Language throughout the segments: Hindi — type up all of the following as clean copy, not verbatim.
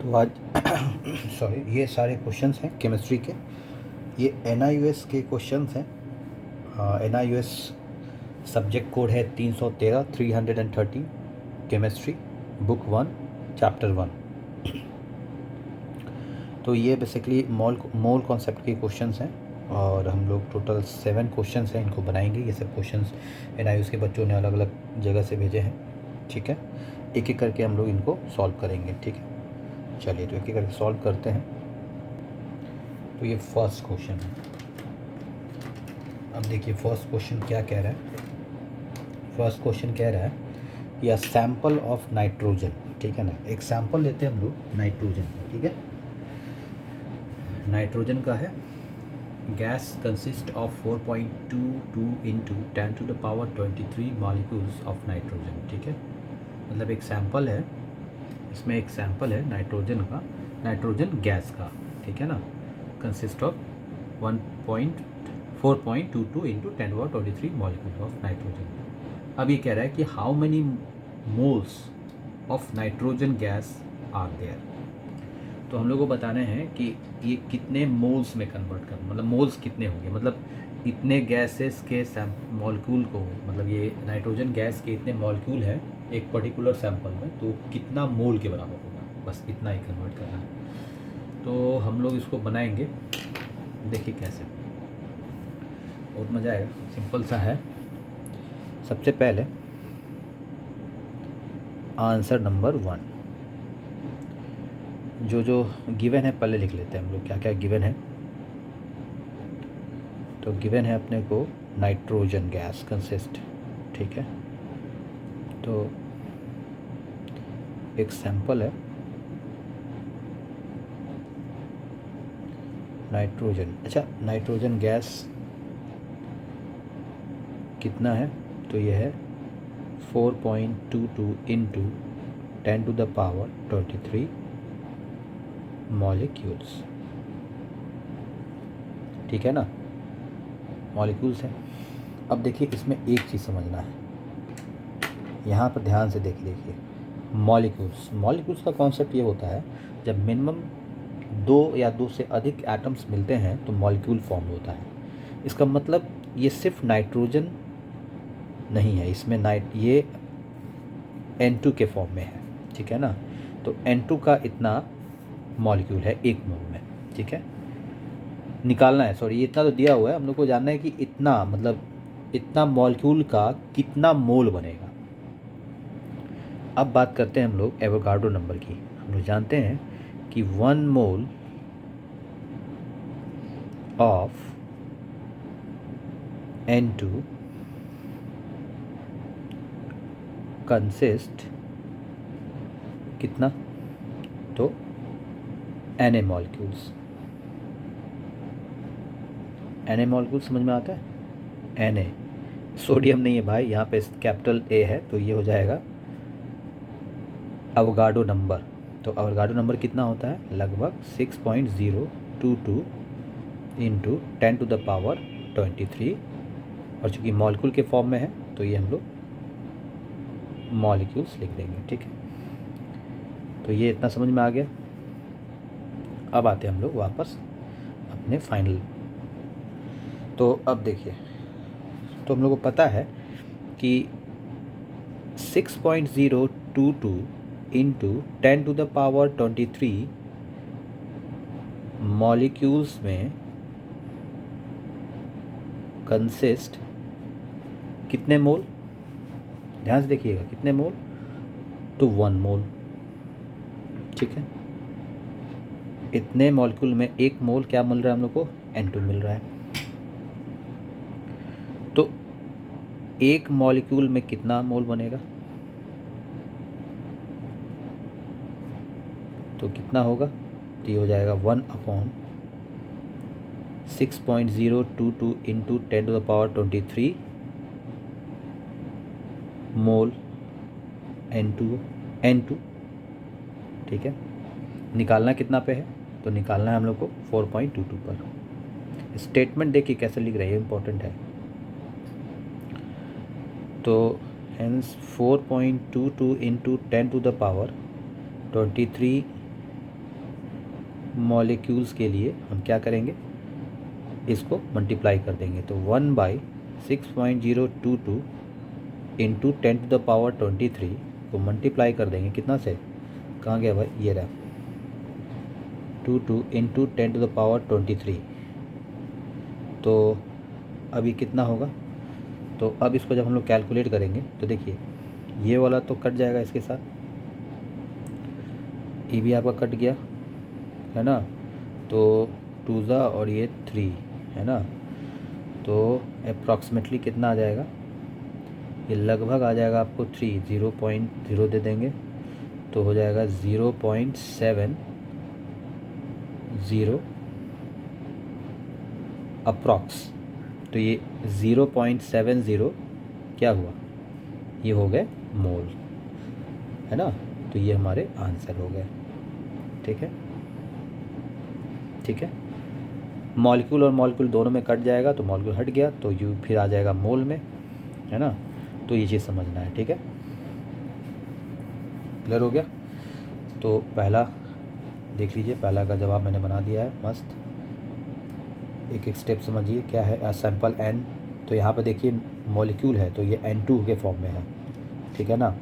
तो आज सॉरी, ये सारे क्वेश्चंस हैं केमिस्ट्री के। ये NIUS के क्वेश्चंस हैं। NIUS सब्जेक्ट कोड है 313 313 केमिस्ट्री, बुक 1 चैप्टर 1। तो ये बेसिकली मोल कॉन्सेप्ट के क्वेश्चंस हैं और हम लोग टोटल 7 क्वेश्चंस हैं, इनको बनाएंगे। ये सब क्वेश्चंस NIUS के बच्चों ने अलग अलग जगह से भेजे हैं, ठीक है। एक एक करके हम लोग इनको सॉल्व करेंगे, ठीक है। चलिए तो एक एक करके सॉल्व करते हैं। तो ये फर्स्ट क्वेश्चन है। अब देखिए फर्स्ट क्वेश्चन क्या कह रहा है। फर्स्ट क्वेश्चन कह रहा है या सैंपल ऑफ नाइट्रोजन, ठीक है ना। एक सैंपल लेते हैं हम लोग नाइट्रोजन, ठीक है। नाइट्रोजन का है gas consist of 4.22 into 10 to the power 23 molecules of nitrogen, ठीक है। मतलब एक सैंपल है, इसमें एक सैंपल है नाइट्रोजन का, नाइट्रोजन गैस का, ठीक है ना। Consist of 4.22 into 10 power 23 molecules of nitrogen. अब ये कह रहा है कि how many moles of nitrogen gas are there. तो हम लोग को बताने हैं कि ये कितने मोल्स में कन्वर्ट कर, मतलब मोल्स कितने होंगे, मतलब इतने गैसेस के मॉलिक्यूल को, मतलब ये नाइट्रोजन गैस के इतने मॉलिक्यूल है एक पर्टिकुलर सैंपल में, तो कितना मोल के बराबर होगा, बस इतना ही कन्वर्ट करना है। तो हम लोग इसको बनाएंगे, देखिए कैसे, बहुत मज़ा आएगा। सिंपल सा है। सबसे पहले आंसर नंबर 1 जो गिवन है पहले लिख लेते हैं हम लोग, क्या क्या गिवन है। तो गिवन है अपने को नाइट्रोजन गैस कंसिस्ट, ठीक है। तो एक सैंपल है नाइट्रोजन। अच्छा, नाइट्रोजन गैस कितना है, तो ये है 4.22 into 10 to the power 23 molecules, ठीक है ना। मॉलिक्यूल्स हैं। अब देखिए इसमें एक चीज़ समझना है, यहाँ पर ध्यान से देखिए मॉलिक्यूल्स का कॉन्सेप्ट ये होता है जब मिनिमम 2 या 2 से अधिक एटम्स मिलते हैं तो मॉलिक्यूल फॉर्म होता है। इसका मतलब ये सिर्फ नाइट्रोजन नहीं है, इसमें ये N2 के फॉर्म में है, ठीक है ना। तो N2 का इतना मॉलिक्यूल है एक मोल में, ठीक है। निकालना है, सॉरी, ये इतना तो दिया हुआ है, हम लोग को जानना है कि इतना, मतलब इतना मॉलिक्यूल का कितना मोल बनेगा। अब बात करते हैं हम लोग एवोगाड्रो नंबर की। हम लोग जानते हैं कि 1 मोल ऑफ N2 कंसिस्ट कितना, तो Na मॉलिक्यूल्स। Na मॉलिक्यूल समझ में आता है। Na सोडियम नहीं है भाई, यहाँ पे कैपिटल A है, तो ये हो जाएगा अवोगाड्रो नंबर। तो अवोगाड्रो नंबर कितना होता है, लगभग 6.022 इंटू 10 टू द पावर 23। और चूँकि मॉलिक्यूल के फॉर्म में है तो ये हम लोग मॉलिक्यूल्स लिख देंगे, ठीक है। तो ये इतना समझ में आ गया। अब आते हैं हम लोग वापस अपने फाइनल। तो अब देखिए, तो हम लोग को पता है कि 6.022 into 10 to the power 23 molecules में कंसिस्ट कितने मोल, ध्यान से देखिएगा, कितने मोल, तो 1 मोल, ठीक है। इतने मॉलिक्यूल में एक मोल क्या मिल रहा है हम लोग को, N2 मिल रहा है। तो एक मॉलिक्यूल में कितना मोल बनेगा, तो कितना होगा, तो ये हो जाएगा 1/6.022 into 10 to the power 23 mole N2, ठीक है। निकालना कितना पे है, तो निकालना है हम लोग को 4.22 पर। स्टेटमेंट देखिए कैसे लिख रहे हैं, इंपॉर्टेंट है। तो hence 4.22 into 10 to the power 23 molecules के लिए हम क्या करेंगे, इसको मल्टीप्लाई कर देंगे। तो 1/6.022 इंटू 10⁻23 को मल्टीप्लाई कर देंगे कितना से, कहाँ गया भाई, ये रहा 22 इंटू 10⁻23। तो अभी कितना होगा, तो अब इसको जब हम लोग कैलकुलेट करेंगे तो देखिए ये वाला तो कट जाएगा इसके साथ, ये भी आपका कट गया है ना, तो 2 और ये 3 है ना, तो अप्रॉक्सीमेटली कितना आ जाएगा, ये लगभग आ जाएगा आपको 3, 0.0 दे देंगे तो हो जाएगा 0.70 अप्रॉक्स। तो ये 0.70 क्या हुआ, ये हो गए मोल है ना, तो ये हमारे आंसर हो गए। ठीक है, ठीक है। मॉलिक्यूल और मॉलिक्यूल दोनों में कट जाएगा तो मॉलिक्यूल हट गया तो यू फिर आ जाएगा मोल में, है ना, तो ये चीज़ समझना है। ठीक है, क्लियर हो गया। तो पहला देख लीजिए, पहला का जवाब मैंने बना दिया है मस्त। एक एक स्टेप समझिए क्या है। सैंपल एन, तो यहाँ पे देखिए मॉलिक्यूल है तो ये N2 के फॉर्म में है, ठीक है ना।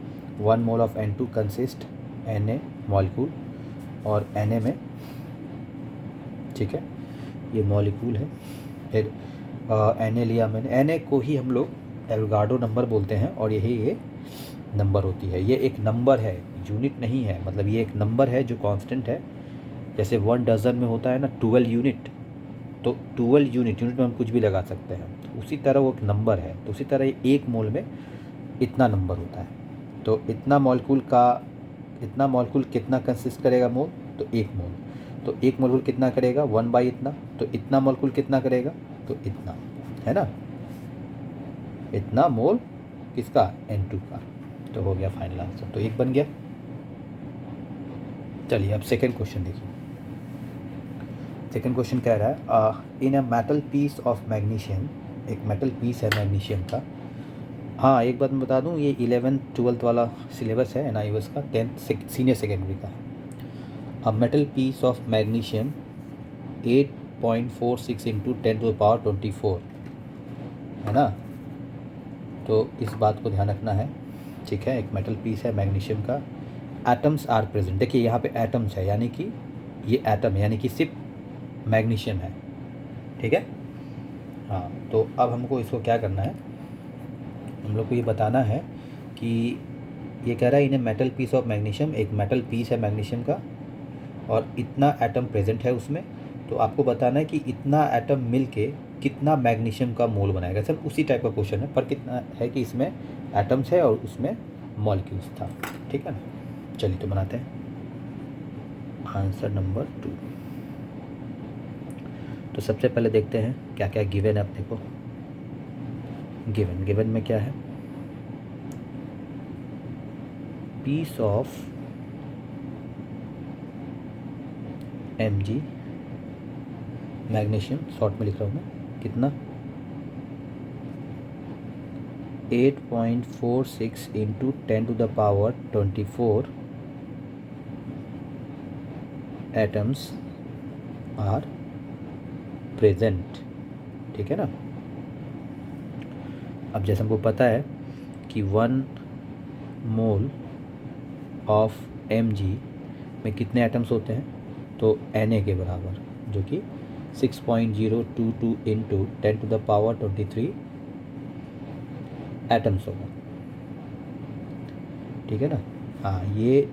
1 mole of N2 consist Na molecule और Na में, ठीक है, ये मॉलिक्यूल है। फिर Na लिया मैंने, Na को ही हम लोग एवोगाड्रो नंबर बोलते हैं और यही ये नंबर होती है। ये एक नंबर है, यूनिट नहीं है, मतलब ये एक नंबर है जो कांस्टेंट है। जैसे 1 डजन में होता है ना 12 यूनिट, तो 12 यूनिट में हम कुछ भी लगा सकते हैं, तो उसी तरह वो एक नंबर है। तो उसी तरह एक मोल में इतना नंबर होता है। तो इतना मॉलिक्यूल कितना कंसिस्ट करेगा मोल, तो 1 मोल। तो 1 मोल कितना करेगा, 1/, इतना। तो इतना मॉलिक्यूल कितना करेगा, तो इतना, है ना, इतना मोल किसका, N2 का। तो हो गया फाइनल आंसर, तो 1 बन गया। चलिए अब सेकेंड क्वेश्चन देखिए। सेकेंड क्वेश्चन कह रहा है in a metal piece of magnesium, एक मेटल पीस है मैग्नीशियम का। हाँ, एक बात मैं बता दूँ, ये 11th 12th वाला सिलेबस है NIOS का, 10th सीनियर सेकेंडरी का। A metal piece of magnesium 8.46 into 10⁻24, है ना। तो इस बात को ध्यान रखना है, ठीक है। एक मेटल पीस है मैग्नीशियम का, एटम्स आर प्रेजेंट। देखिए यहाँ पे एटम्स है, यानी कि ये एटम है, यानी कि सिर्फ मैग्नीशियम है, ठीक है। हाँ, तो अब हमको इसको क्या करना है, हम लोग को ये बताना है कि ये कह रहा है इन्हें मेटल पीस ऑफ मैग्नीशियम, एक मेटल पीस है मैग्नीशियम का और इतना एटम प्रेजेंट है उसमें। तो आपको बताना है कि इतना एटम मिल के कितना मैग्नीशियम का मोल बनाएगा। सब उसी टाइप का क्वेश्चन है, पर कितना है कि इसमें एटम्स है और उसमें मॉलिक्यूल्स था, ठीक है ना। चलिए तो बनाते हैं आंसर नंबर 2। तो सबसे पहले देखते हैं क्या क्या गिवन है अपने को। गिवन में क्या है, piece of Mg magnesium, short में लिख रहा हूँ मैं, कितना 8.46 इंटू 10⁻24 एटम्स आर प्रेजेंट, ठीक है ना। अब जैसे हमको पता है कि 1 मोल ऑफ Mg में कितने एटम्स होते हैं, तो Na के बराबर, जो कि 6.022 इंटू 10⁻23 एटम्स होगा, ठीक है ना। हाँ, ये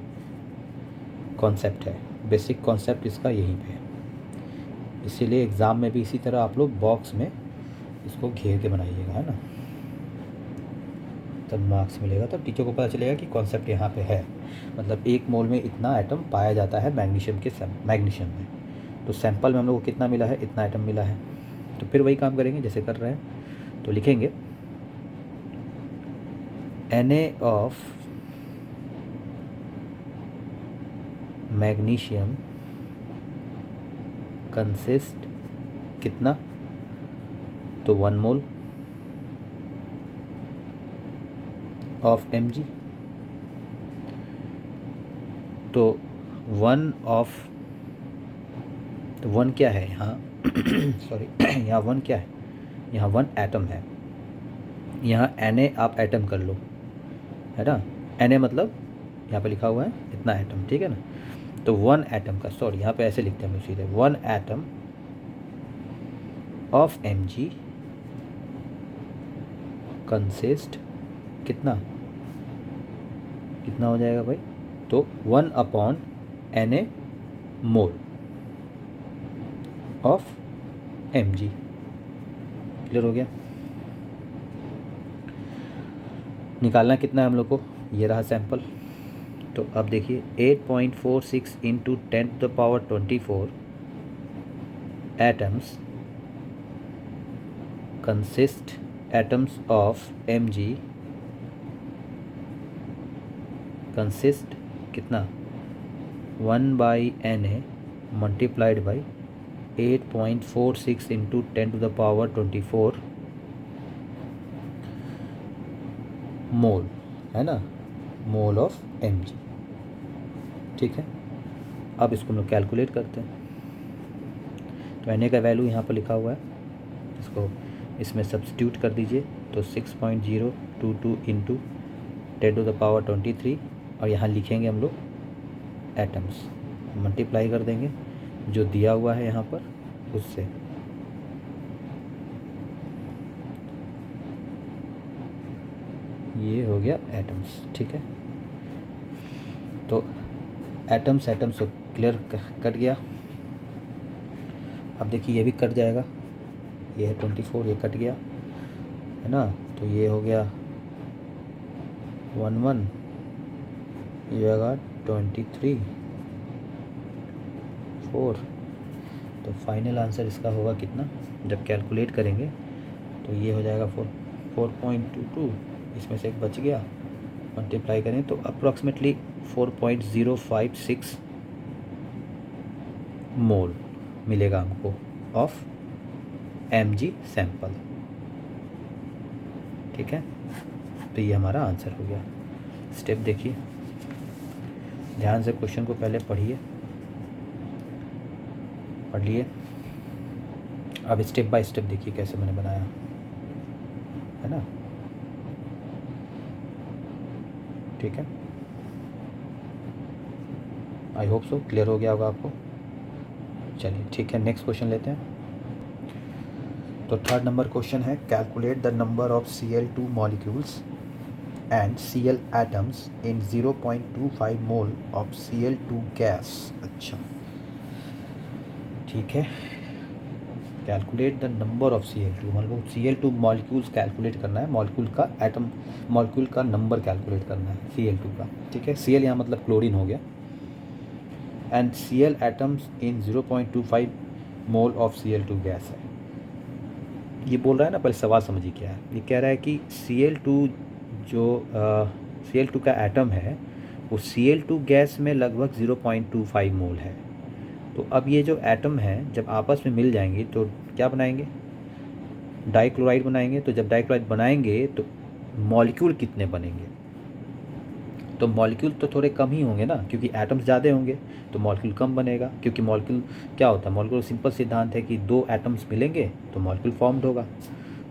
कॉन्सेप्ट है, बेसिक कॉन्सेप्ट इसका यहीं पे है। इसीलिए एग्ज़ाम में भी इसी तरह आप लोग बॉक्स में इसको घेर के बनाइएगा, है ना, तब मार्क्स मिलेगा, तब टीचर को पता चलेगा कि कॉन्सेप्ट यहाँ पे है। मतलब 1 मोल में इतना एटम पाया जाता है मैग्नीशियम में। तो सैंपल में हम लोग को कितना मिला है, इतना एटम मिला है। तो फिर वही काम करेंगे जैसे कर रहे हैं, तो लिखेंगे Na ऑफ मैग्नीशियम कंसिस्ट कितना, तो 1 मोल ऑफ Mg, तो 1 ऑफ तो 1 क्या है यहाँ सॉरी यहाँ 1 क्या है, यहाँ 1 एटम है, यहाँ Na आप एटम कर लो, है ना। Na मतलब यहाँ पे लिखा हुआ है इतना एटम, ठीक है ना। तो 1 एटम का, सॉरी यहाँ पे ऐसे लिखते हैं हम लोग सीधे, 1 एटम ऑफ Mg कंसिस्ट कितना कितना हो जाएगा भाई, तो 1 upon Na mole of Mg। Clear हो गया। निकालना कितना है हम लोग को, ये रहा सैंपल। तो अब देखिए 8.46 into 10⁻24 atoms consist atoms of Mg consist कितना 1/Na मल्टीप्लाइड बाई 8.46 इंटू 10⁻24 मोल, है ना, मोल ऑफ Mg। ठीक है, अब इसको हम लोग कैलकुलेट करते हैं। तो Na का वैल्यू यहाँ पर लिखा हुआ है, इसको इसमें सब्स्टिट्यूट कर दीजिए, तो 6.022 इंटू 10⁻23 और यहाँ लिखेंगे हम लोग एटम्स, मल्टीप्लाई कर देंगे जो दिया हुआ है यहाँ पर उससे। ये हो गया एटम्स, ठीक है। तो एटम्स तो क्लियर कट गया। अब देखिए ये भी कट जाएगा, ये है 24, ये कट गया, है ना। तो ये हो गया 1 ये होगा 23 4। तो फाइनल आंसर इसका होगा कितना, जब कैलकुलेट करेंगे तो ये हो जाएगा 4.22, इसमें से एक बच गया, मल्टीप्लाई करें तो अप्रॉक्सीमेटली 4.056 मोल मिलेगा हमको ऑफ Mg सैंपल। ठीक है, तो ये हमारा आंसर हो गया। स्टेप देखिए, ध्यान से क्वेश्चन को पहले पढ़िए, पढ़ लिए, अब स्टेप बाय स्टेप देखिए कैसे मैंने बनाया, है ना। ठीक है, आई होप सो क्लियर हो गया होगा आपको। चलिए ठीक है, नेक्स्ट क्वेश्चन लेते हैं। तो थर्ड नंबर क्वेश्चन है, calculate the number of Cl2 molecules and Cl atoms in 0.25 mole of Cl2 gas. अच्छा ठीक है, calculate the number of Cl2, मतलब Cl2 मॉलिक्यूल्स कैलकुलेट करना है, मॉलिक्यूल का एटम, मॉलिक्यूल का नंबर कैलकुलेट करना है Cl2 का। ठीक है, Cl यहाँ मतलब क्लोरीन हो गया, and Cl atoms in 0.25 mole of Cl2 gas है। ये बोल रहा है ना, पहले सवाल समझिए क्या है। ये कह रहा है कि Cl2 जो Cl2 का एटम है वो Cl2 गैस में लगभग 0.25 मोल है। तो अब ये जो एटम है जब आपस में मिल जाएंगे तो क्या बनाएंगे, डाइक्लोराइड बनाएंगे। तो जब डाइक्लोराइड बनाएंगे तो मॉलिक्यूल कितने बनेंगे, तो मॉलिक्यूल तो थोड़े कम ही होंगे ना, क्योंकि एटम्स ज़्यादा होंगे तो मॉलिक्यूल कम बनेगा। क्योंकि मॉलिक्यूल क्या होता है, मॉलिक्यूल सिंपल सिद्धांत है कि 2 एटम्स मिलेंगे तो मॉलिक्यूल फॉर्म्ड होगा।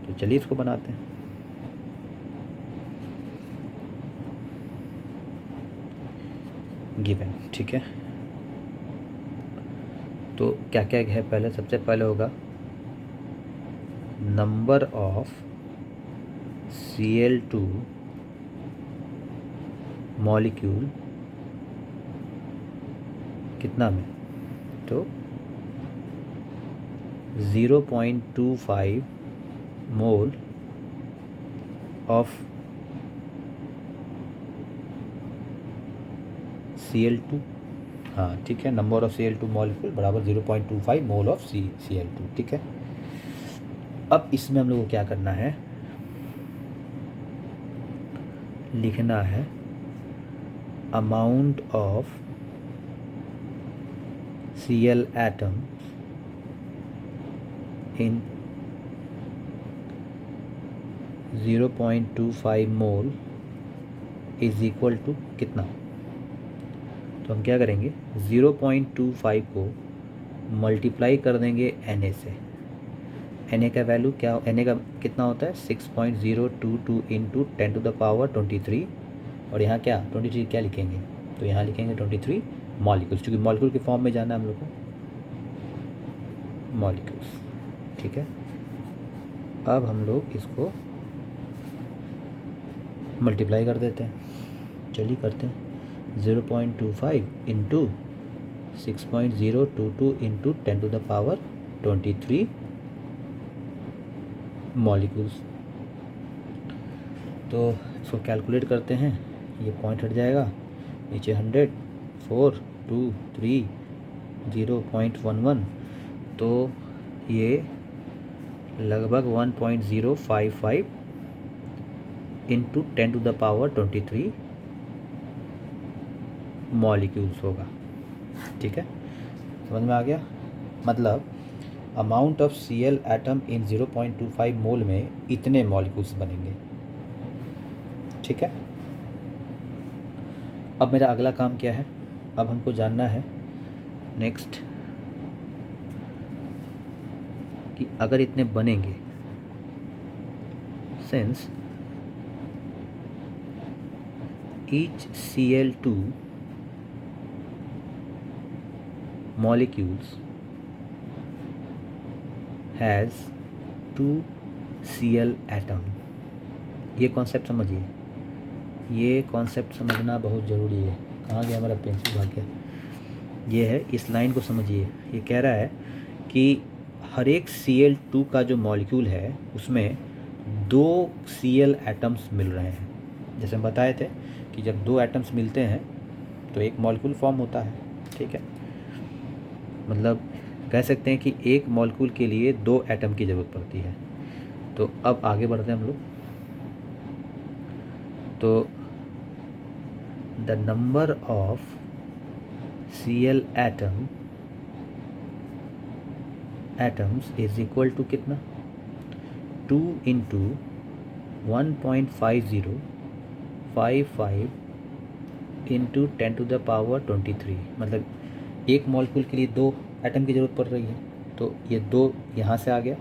तो चलिए इसको बनाते हैं। गिवन, ठीक है, तो क्या क्या है, पहले सबसे पहले होगा नंबर ऑफ Cl2 मॉलिक्यूल कितना में, तो 0.25 मोल ऑफ Cl2। हाँ ठीक है, नंबर ऑफ Cl2 मॉलिक्यूल बराबर 0.25 मोल ऑफ Cl2। ठीक है, अब इसमें हम लोग को क्या करना है, लिखना है amount of Cl atom in 0.25 mole is equal to कितना। तो हम क्या करेंगे, 0.25 को मल्टीप्लाई कर देंगे Na से। Na का वैल्यू क्या, Na का कितना होता है 6.022 इंटू 10⁻23 और यहाँ क्या 23 क्या लिखेंगे, तो यहाँ लिखेंगे 23 मॉलिक्यूल्स, क्योंकि मॉलिक्यूल के फॉर्म में जाना है हम लोग को, मॉलिक्यूल्स। ठीक है, अब हम लोग इसको मल्टीप्लाई कर देते हैं, चलिए करते हैं। 0.25 इंटू 6.022 इंटू 10⁻23 मॉलिक्यूल्स। तो इसको कैलकुलेट करते हैं, ये पॉइंट हट जाएगा, नीचे 100, 4, 2, 3, 0.11, तो ये लगभग 1.055 इंटू 10⁻23 मॉलिक्यूल्स होगा। ठीक है, समझ में आ गया। मतलब amount of Cl atom in 0.25 मोल में इतने मॉलिक्यूल्स बनेंगे। ठीक है, अब मेरा अगला काम क्या है, अब हमको जानना है नेक्स्ट कि अगर इतने बनेंगे, since each Cl2 molecules has 2 Cl atom। ये कॉन्सेप्ट समझिए, ये कॉन्सेप्ट समझना बहुत ज़रूरी है। कहाँ गया हमारा पेंसिल, भाग गया। ये है, इस लाइन को समझिए। ये कह रहा है कि हर एक Cl2 का जो मॉलिक्यूल है उसमें 2 Cl एटम्स मिल रहे हैं। जैसे हम बताए थे कि जब 2 एटम्स मिलते हैं तो एक मॉलिक्यूल फॉर्म होता है। ठीक है, मतलब कह सकते हैं कि एक मॉलिक्यूल के लिए 2 एटम की ज़रूरत पड़ती है। तो अब आगे बढ़ते हैं हम लोग। तो the number of Cl atoms is equal to कितना, 2 इंटू 1.5055 इंटू 10⁻23। मतलब एक मॉलिक्यूल के लिए 2 एटम की ज़रूरत पड़ रही है, तो ये 2 यहाँ से आ गया।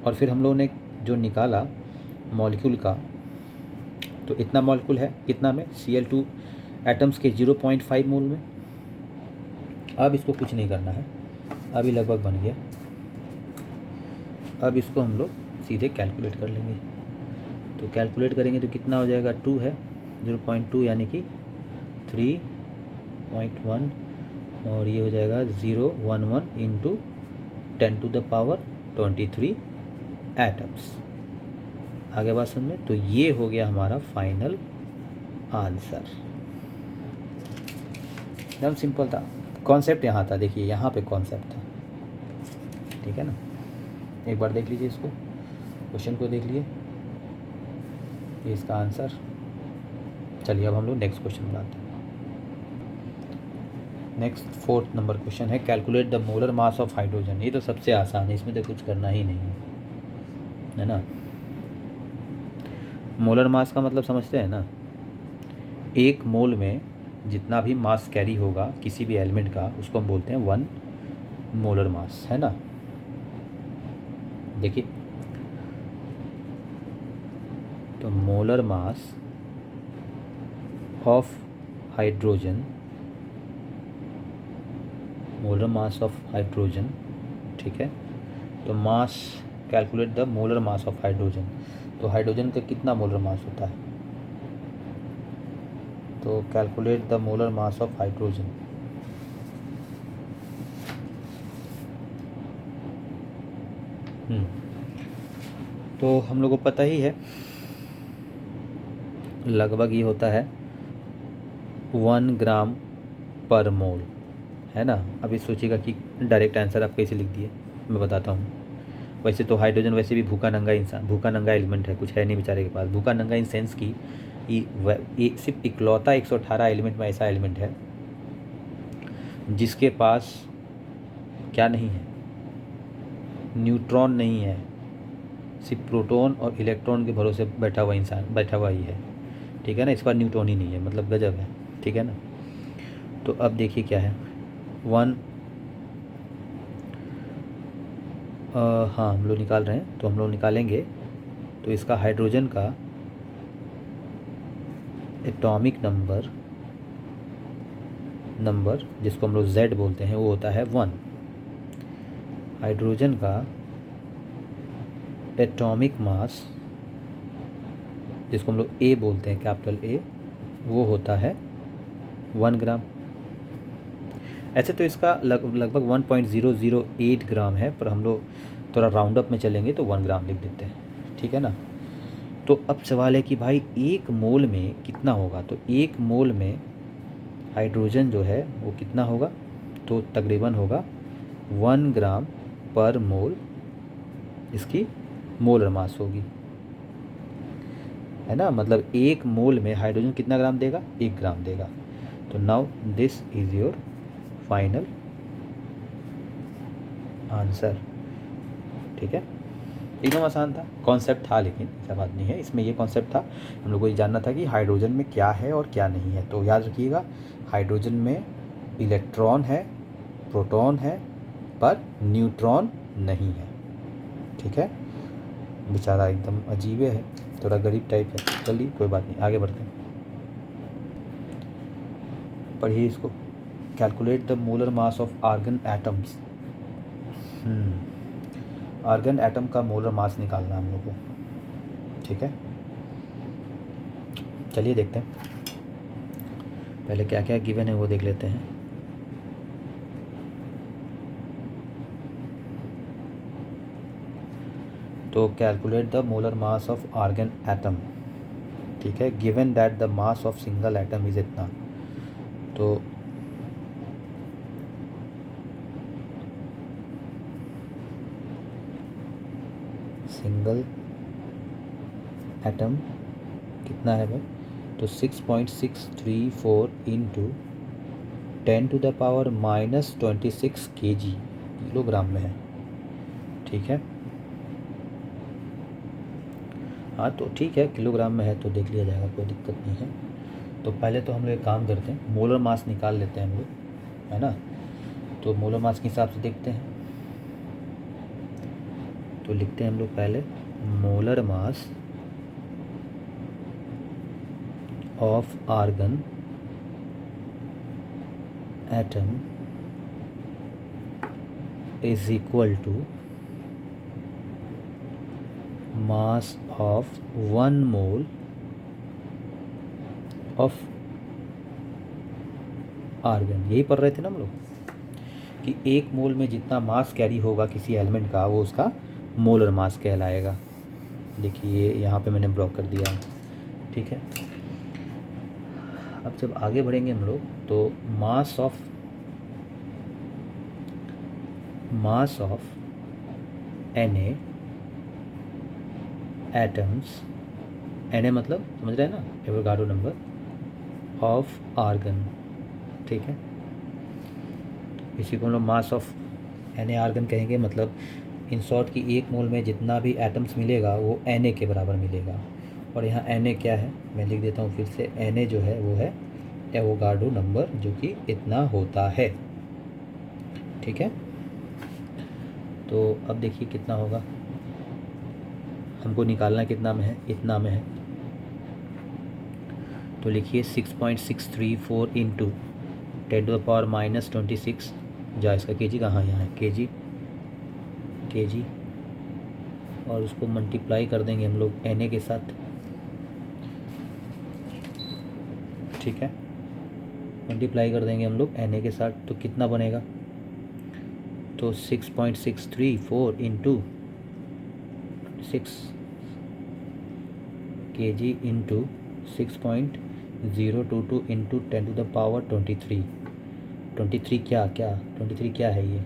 और फिर हम लोगों ने जो निकाला मॉलिक्यूल का, तो इतना मॉलिक्यूल है कितना में, Cl2 एटम्स के 0.5 मोल में। अब इसको कुछ नहीं करना है, अभी लगभग बन गया। अब इसको हम लोग सीधे कैलकुलेट कर लेंगे। तो कैलकुलेट करेंगे तो कितना हो जाएगा, 2 है, 0.2 यानी कि 3.1 और ये हो जाएगा 0.11 इंटू 10⁻23 एटम्स। आगे बात समझ में। तो ये हो गया हमारा फाइनल आंसर। एकदम सिंपल था, कॉन्सेप्ट यहाँ था। देखिए यहाँ पे कॉन्सेप्ट था। ठीक है ना, एक बार देख लीजिए इसको, क्वेश्चन को देख लीजिए, ये इसका आंसर। चलिए अब हम लोग नेक्स्ट क्वेश्चन बनाते हैं। नेक्स्ट 4th नंबर क्वेश्चन है, calculate the molar mass of hydrogen. ये तो सबसे आसान है, इसमें तो कुछ करना ही नहीं है ना। मोलर मास का मतलब समझते हैं ना, एक मोल में जितना भी मास कैरी होगा किसी भी एलिमेंट का, उसको हम बोलते हैं 1 मोलर मास, है ना। देखिए, तो molar mass of hydrogen, molar mass of hydrogen. ठीक है, तो mass, calculate the molar mass of hydrogen. तो हाइड्रोजन का कितना मोलर मास होता है, तो calculate the molar mass of hydrogen. तो हम लोग को पता ही है, लगभग ये होता है 1 ग्राम पर मोल, है ना। अभी सोचिएगा कि डायरेक्ट आंसर आप कैसे लिख दिए, मैं बताता हूँ। वैसे तो हाइड्रोजन वैसे भी भूखा नंगा इंसान, भूखा नंगा एलिमेंट है, कुछ है नहीं बेचारे के पास। भूखा नंगा इन सेंस की ये सिर्फ इकलौता 118 एलिमेंट में ऐसा एलिमेंट है जिसके पास क्या नहीं है, न्यूट्रॉन नहीं है, सिर्फ प्रोटॉन और इलेक्ट्रॉन के भरोसे बैठा हुआ इंसान, बैठा हुआ ही है। ठीक है ना, इस पर न्यूट्रॉन ही नहीं है, मतलब गजब है। ठीक है ना। तो अब देखिए क्या है, 1 हाँ हम लोग निकाल रहे हैं, तो हम लोग निकालेंगे तो इसका हाइड्रोजन का एटॉमिक नंबर जिसको हम लोग Z बोलते हैं वो होता है 1। हाइड्रोजन का एटॉमिक मास जिसको हम लोग A बोलते हैं, कैपिटल A, वो होता है 1 ग्राम। ऐसे तो इसका लगभग 1.008 ग्राम है, पर हम लोग थोड़ा राउंड अप में चलेंगे तो 1 ग्राम लिख देते हैं, ठीक है ना। तो अब सवाल है कि भाई 1 मोल में कितना होगा, तो 1 मोल में हाइड्रोजन जो है वो कितना होगा, तो तकरीबन होगा 1 ग्राम पर मोल इसकी मोलर मास होगी, है ना। मतलब 1 मोल में हाइड्रोजन कितना ग्राम देगा, 1 ग्राम देगा। तो now this is your final answer, ठीक है। एकदम आसान था, कॉन्सेप्ट था, लेकिन ऐसा बात नहीं है। इसमें ये कॉन्सेप्ट था, हम लोग को ये जानना था कि हाइड्रोजन में क्या है और क्या नहीं है। तो याद रखिएगा, हाइड्रोजन में इलेक्ट्रॉन है, प्रोटॉन है, पर न्यूट्रॉन नहीं है, ठीक है। बेचारा एकदम अजीब है, थोड़ा गरीब टाइप है। चलिए कोई बात नहीं, आगे बढ़ते हैं। पढ़िए इसको। Calculate the molar mass of argon atoms. Argon atom का मोलर मास निकालना है हम लोग को, ठीक है। चलिए देखते हैं, पहले क्या क्या गिवन है वो देख लेते हैं। तो calculate the molar mass of argon atom, ठीक है। Given that the mass of single atom is इतना, तो सिंगल एटम कितना है भाई, तो 6.634 इंटू 10⁻⁻26 kg किलोग्राम में है, ठीक है। हाँ तो ठीक है, किलोग्राम में है तो देख लिया जाएगा, कोई दिक्कत नहीं है। तो पहले तो हम लोग एक काम करते हैं, मोलर मास निकाल लेते हैं हम लोग, है ना। तो मोलर मास के हिसाब से देखते हैं, तो लिखते हैं हम लोग पहले molar mass of argon atom is equal to mass of 1 mole of argon. यही पढ़ रहे थे ना हम लोग कि 1 मोल में जितना मास कैरी होगा किसी एलिमेंट का, वो उसका मोलर मास कहलाएगा। देखिए यहाँ पे मैंने ब्लॉक कर दिया है, ठीक है। अब जब आगे बढ़ेंगे हम लोग, तो mass of Na atoms, Na मतलब समझ रहे हैं ना, एवोगाड्रो नंबर ऑफ आर्गन, ठीक है। इसी को हम लोग मास ऑफ Na आर्गन कहेंगे। मतलब इन शॉर्ट की 1 मोल में जितना भी एटम्स मिलेगा वो Na के बराबर मिलेगा। और यहाँ Na क्या है, मैं लिख देता हूँ फिर से। Na जो है वो है एवोगाड्रो नंबर, जो कि इतना होता है, ठीक है। तो अब देखिए कितना होगा, हमको निकालना कितना में है, इतना में है। तो लिखिए 6.634 इंटू 10⁻⁻26, जा इसका केजी कहाँ, यहाँ है, केजी, और उसको मल्टीप्लाई कर देंगे हम लोग Na के साथ, ठीक है। मल्टीप्लाई कर देंगे हम लोग Na के साथ, तो कितना बनेगा, तो 6.634 इंटू 6 kg इंटू 6.022 इंटू 10⁻23। 23 क्या 23 क्या है ये,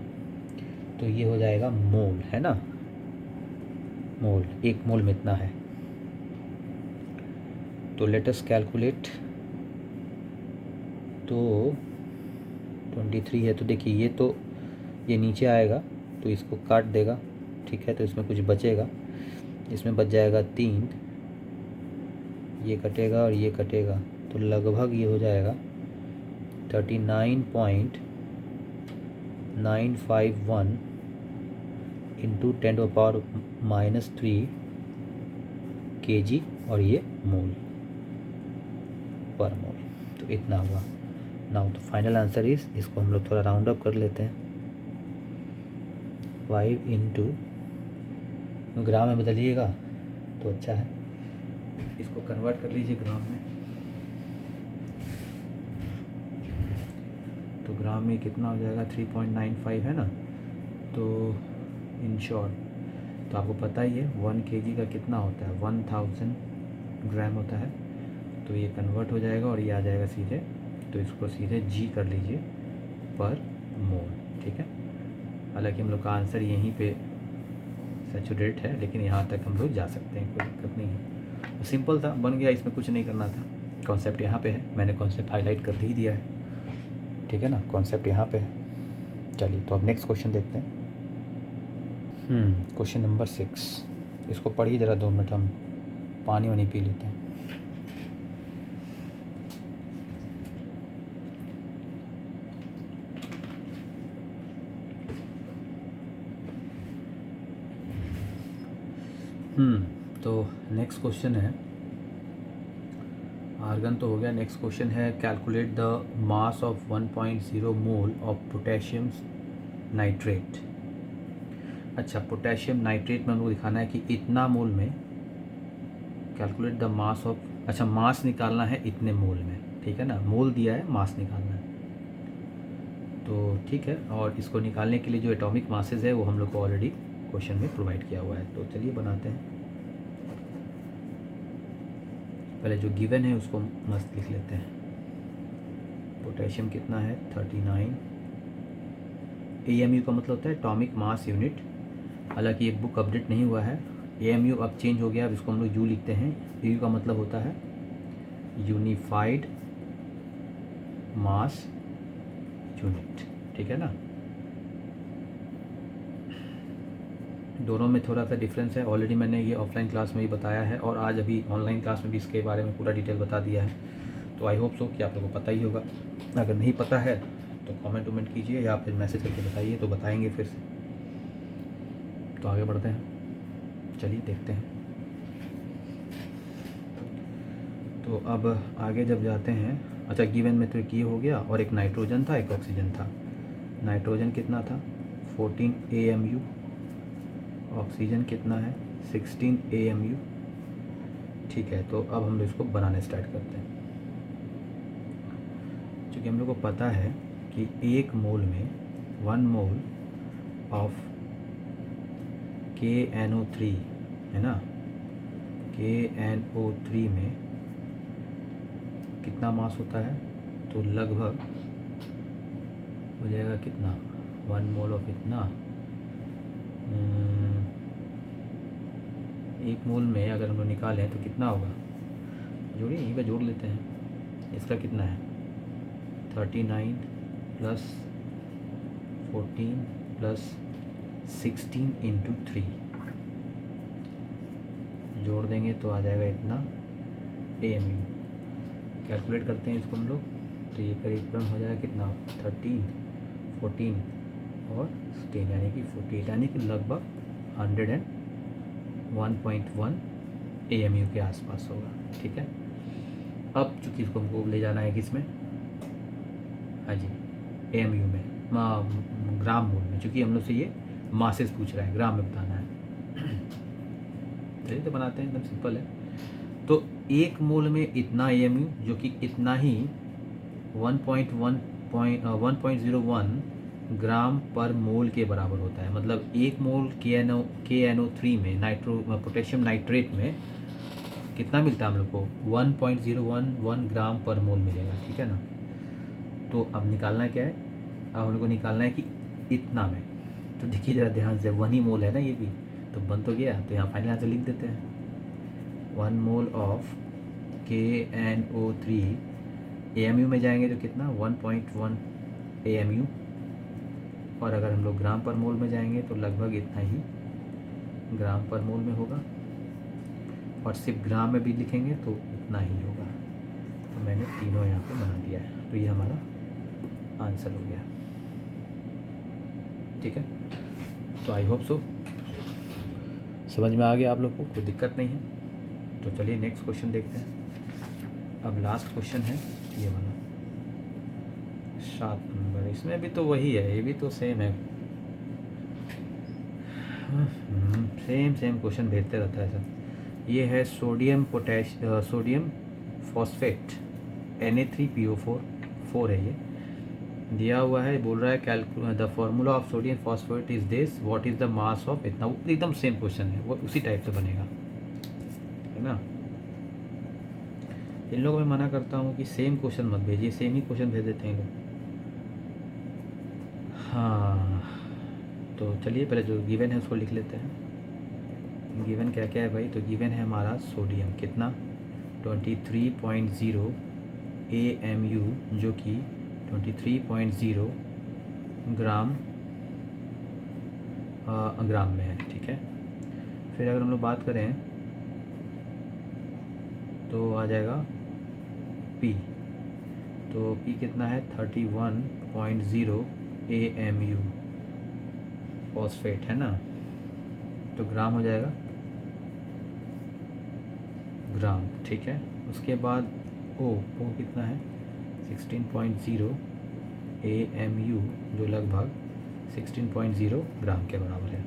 तो ये हो जाएगा मोल, है ना। मोल, 1 मोल में इतना है। तो लेट अस कैलकुलेट। तो 23 है, तो देखिए ये नीचे आएगा तो इसको काट देगा, ठीक है। तो इसमें कुछ बचेगा, इसमें बच जाएगा 3, ये कटेगा और ये कटेगा, तो लगभग ये हो जाएगा 39.951 इंटू 10⁻³ kg और ये मोल पर मोल, तो इतना हुआ। नाउ तो फाइनल आंसर इस, इसको हम लोग थोड़ा राउंड अप कर लेते हैं। 5 इंटू ग्राम में बदलिएगा तो अच्छा है, इसको कन्वर्ट कर लीजिए ग्राम में। तो ग्राम में कितना हो जाएगा, 3.95 है ना। तो इन शॉर्ट तो आपको पता ही है 1 kg का कितना होता है, 1000 ग्राम होता है। तो ये कन्वर्ट हो जाएगा और ये आ जाएगा सीधे, तो इसको सीधे जी कर लीजिए पर मोल, ठीक है। हालांकि हम लोग का आंसर यहीं पे सैचुरेट है, लेकिन यहाँ तक हम लोग जा सकते हैं, कोई दिक्कत नहीं है। तो सिंपल था, बन गया, इसमें कुछ नहीं करना था। कॉन्सेप्ट यहाँ पे है, मैंने कॉन्सेप्ट हाईलाइट कर ही दिया है, ठीक है ना। कॉन्सेप्ट यहाँ पे है। चलिए तो अब नेक्स्ट क्वेश्चन देखते हैं। क्वेश्चन नंबर 6, इसको पढ़िए ज़रा, 2 मिनट हम पानी वानी पी लेते हैं। तो नेक्स्ट क्वेश्चन है, आर्गन तो हो गया। नेक्स्ट क्वेश्चन है, calculate the mass of 1.0 mole of potassium nitrate. अच्छा, पोटेशियम नाइट्रेट में हम लोग दिखाना है कि इतना मोल में, कैलकुलेट द मास ऑफ, अच्छा मास निकालना है इतने मोल में, ठीक है ना। मोल दिया है, मास निकालना है, तो ठीक है। और इसको निकालने के लिए जो एटॉमिक मासेस है वो हम लोग को ऑलरेडी क्वेश्चन में प्रोवाइड किया हुआ है। तो चलिए बनाते हैं। पहले जो गिवन है उसको मस्त लिख लेते हैं। पोटेशियम कितना है, 39 AMU का मतलब होता है एटॉमिक मास यूनिट। हालांकि ये बुक अपडेट नहीं हुआ है, AMU अब चेंज हो गया, अब इसको हम लोग U लिखते हैं। U का मतलब होता है यूनिफाइड मास यूनिट, ठीक है ना। दोनों में थोड़ा सा डिफरेंस है, ऑलरेडी मैंने ये ऑफलाइन क्लास में भी बताया है और आज अभी ऑनलाइन क्लास में भी इसके बारे में पूरा डिटेल बता दिया है। तो आई होप सो कि आप लोगों को पता ही होगा। अगर नहीं पता है तो कमेंट वमेंट कीजिए या फिर मैसेज करके बताइए, तो बताएंगे फिर से। तो आगे बढ़ते हैं, चलिए देखते हैं। तो अब आगे जब जाते हैं, अच्छा गिवन में तो एक ये हो गया और एक नाइट्रोजन था, एक ऑक्सीजन था। नाइट्रोजन कितना था, 14 AMU, ऑक्सीजन कितना है, 16 AMU, ठीक है। तो अब हम लोग इसको बनाना स्टार्ट करते हैं। क्योंकि हम लोग को पता है कि एक मोल में 1 मोल ऑफ KNO3 है ना, KNO3 में कितना मास होता है, तो लगभग हो जाएगा कितना, 1 मोल ऑफ इतना, एक मोल में अगर हम लोग निकालें तो कितना होगा, जोड़िए, यहीं पे जोड़ लेते हैं। इसका कितना है, 39 प्लस 14 प्लस 16 इंटू 3, जोड़ देंगे तो आ जाएगा इतना AMU। कैलकुलेट करते हैं इसको हम लोग, तो ये करीब हो जाएगा कितना, 13 14 और 16 यानी कि 48, यानी कि लगभग 101.1 AMU के आसपास होगा, ठीक है। अब चूँकि इसको हमको ले जाना है किस में, हाँ जी AMU में, ग्राम मोल में, चूँकि हम लोग से ये मासेस पूछ रहा है, ग्राम में बताना है। चलिए तो बनाते हैं, एकदम सिंपल है। तो एक मोल में इतना AMU, जो कि इतना ही 1.01 ग्राम पर मोल के बराबर होता है। मतलब एक मोल KNO3 में पोटेशियम नाइट्रेट में कितना मिलता है हम लोग को, 1.011 ग्राम पर मोल मिलेगा, ठीक है ना। तो अब निकालना क्या है, अब हम लोग को निकालना है कि इतना में, तो देखिए ज़रा ध्यान से, 1 ही मोल है ना ये भी, तो बन तो गया। तो यहाँ फाइनल आंसर लिख देते हैं, 1 मोल ऑफ KNO3 AMU में जाएंगे तो कितना, 1.1 AMU, और अगर हम लोग ग्राम पर मोल में जाएंगे तो लगभग इतना ही ग्राम पर मोल में होगा, और सिर्फ ग्राम में भी लिखेंगे तो इतना ही होगा। तो मैंने तीनों यहाँ पे बना दिया है, तो ये हमारा आंसर हो गया, ठीक है। तो आई होप सो समझ में आ गया आप लोग को, कोई दिक्कत नहीं है। तो चलिए नेक्स्ट क्वेश्चन देखते हैं। अब लास्ट क्वेश्चन है ये वाला 7 नंबर। इसमें भी तो वही है, ये भी तो सेम है, सेम क्वेश्चन भेजते रहता है सर। ये है सोडियम फॉस्फेट Na3PO4 है, ये दिया हुआ है, बोल रहा है the formula of sodium phosphate is this, what is the mass of इतना। वो एकदम सेम क्वेश्चन है, वो उसी टाइप से बनेगा, है ना। इन लोगों में मना करता हूँ कि सेम क्वेश्चन मत भेजिए, सेम ही क्वेश्चन भेज देते हैं लोग। हाँ तो चलिए पहले जो गिवन है उसको लिख लेते हैं। गिवन क्या क्या है भाई, तो गिवन है हमारा सोडियम कितना 23.0 AMU, जो कि 23.0 ग्राम ग्राम में है, ठीक है। फिर अगर हम लोग बात करें तो आ जाएगा P, तो P कितना है 31.0 AMU फॉस्फेट, है ना, तो ग्राम हो जाएगा ग्राम, ठीक है। उसके बाद O कितना है 16.0 AMU, जो लगभग 16.0 ग्राम के बराबर है।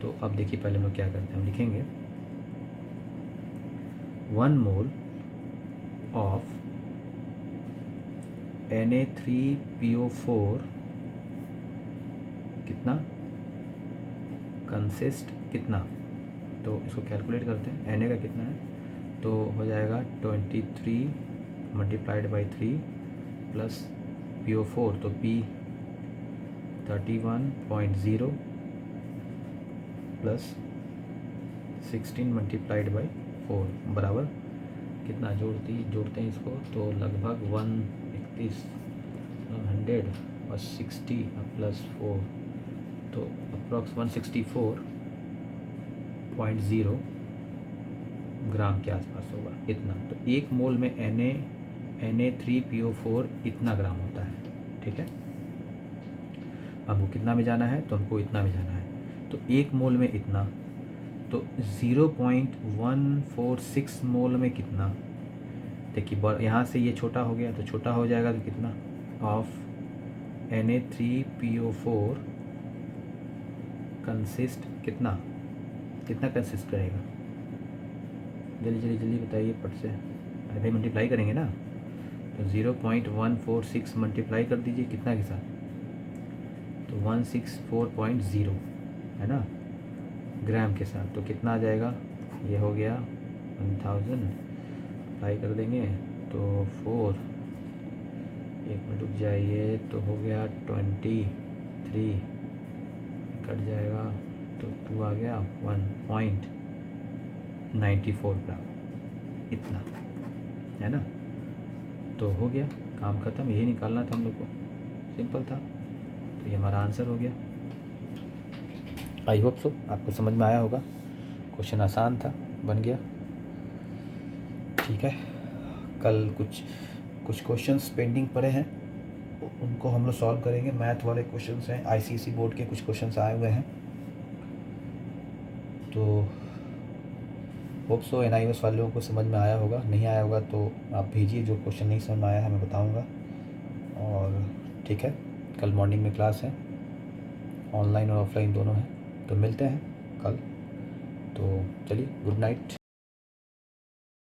तो अब देखिए पहले हम लोग क्या करते हैं, हम लिखेंगे 1 मोल ऑफ Na3PO4 कितना कंसिस्ट कितना, तो इसको कैलकुलेट करते हैं। Na का कितना है, तो हो जाएगा 23 मल्टीप्लाइड बाई 3 प्लस PO4, तो P 31.0 प्लस 16 मल्टीप्लाइड बाई 4 बराबर कितना, जोड़ते हैं इसको, तो लगभग 131 100 और 60 प्लस 4, तो अप्रॉक्स 164.0 ग्राम के आसपास होगा इतना। तो एक मोल में Na3PO4 इतना ग्राम होता है, ठीक है। हमको कितना में जाना है, तो हमको इतना में जाना है, तो एक मोल में इतना, तो 0.146 मोल में कितना, देखिए यहाँ से ये छोटा हो गया तो छोटा हो जाएगा, तो कितना ऑफ Na3PO4 कंसिस्ट कितना कंसिस्ट करेगा, जल्दी बताइए पट से। अरे भाई मल्टीप्लाई करेंगे ना, तो 0.146 मल्टीप्लाई कर दीजिए कितना के साथ, तो 164.0, है ना, ग्राम के साथ, तो कितना आ जाएगा, ये हो गया 1000 अप्लाई कर देंगे, तो 4 एक मिनट रुक जाइए, तो हो गया 23 कट जाएगा, तो 2 आ गया 1.94 ग्राम इतना, है ना। तो हो गया काम ख़त्म, यही निकालना था हम लोग को, सिंपल था। तो ये हमारा आंसर हो गया। आई होप सो आपको समझ में आया होगा, क्वेश्चन आसान था, बन गया, ठीक है। कल कुछ क्वेश्चंस पेंडिंग पड़े हैं, उनको हम लोग सॉल्व करेंगे। मैथ वाले क्वेश्चंस हैं, आईसीएसई बोर्ड के कुछ क्वेश्चंस आए हुए हैं, तो होप सो एनआईएस वालों को समझ में आया होगा। नहीं आया होगा तो आप भेजिए, जो क्वेश्चन नहीं समझ में आया है मैं बताऊंगा। और ठीक है, कल मॉर्निंग में क्लास है, ऑनलाइन और ऑफलाइन दोनों है, तो मिलते हैं कल। तो चलिए, गुड नाइट।